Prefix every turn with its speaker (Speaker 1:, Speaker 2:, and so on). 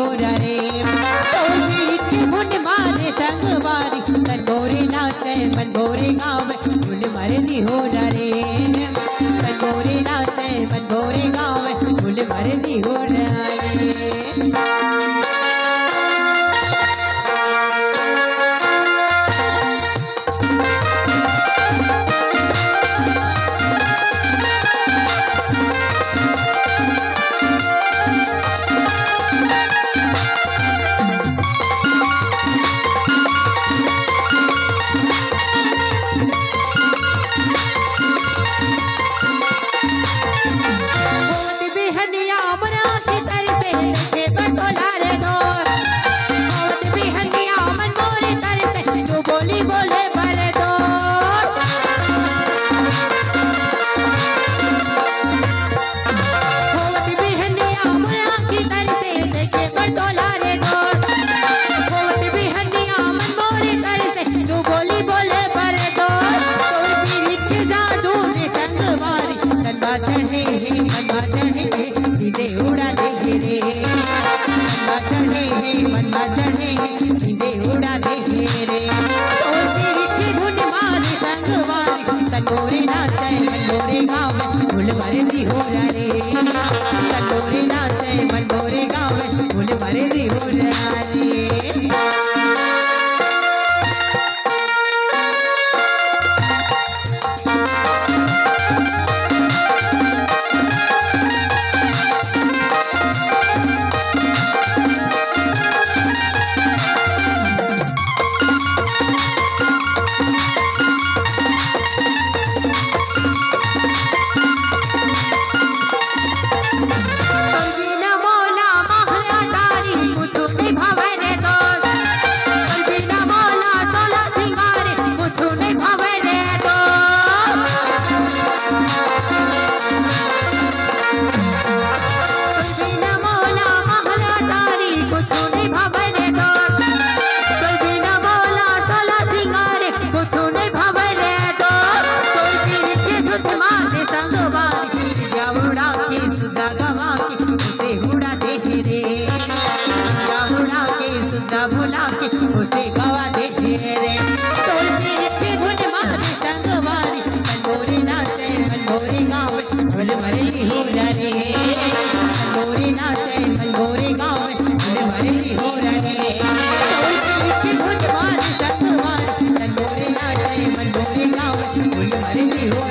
Speaker 1: हो रे तोर पीड़ी के धुन मारे संगवारी तन मोरे नाचे मन मोरे गावे फूल मर्जी हो रे तन मोरे नाचे मन मोरे गावे फूल मर्जी हो रे। उड़ा दे रे मनवा चढ़े मनवा चढ़े सीधे उड़ा दे रे तोर पीड़ी की धुन मारी संगवारी तनोरे नाचे मनोरे गावे फूल मर्जी हो रे तनोरे नाचे मनोरे गावे फूल मर्जी हो रे। भुला के उसे गवा दे रे तोर पीड़ी के धुन मारी संगवारी मनोरे नाचे मनोरे गावे फूल मर्जी हो रे मनोरे नाचे मनोरे गावे फूल मर्जी हो रे तोर पीड़ी के धुन मारी संगवारी मनोरे नाचे मनोरे गावे फूल मर्जी हो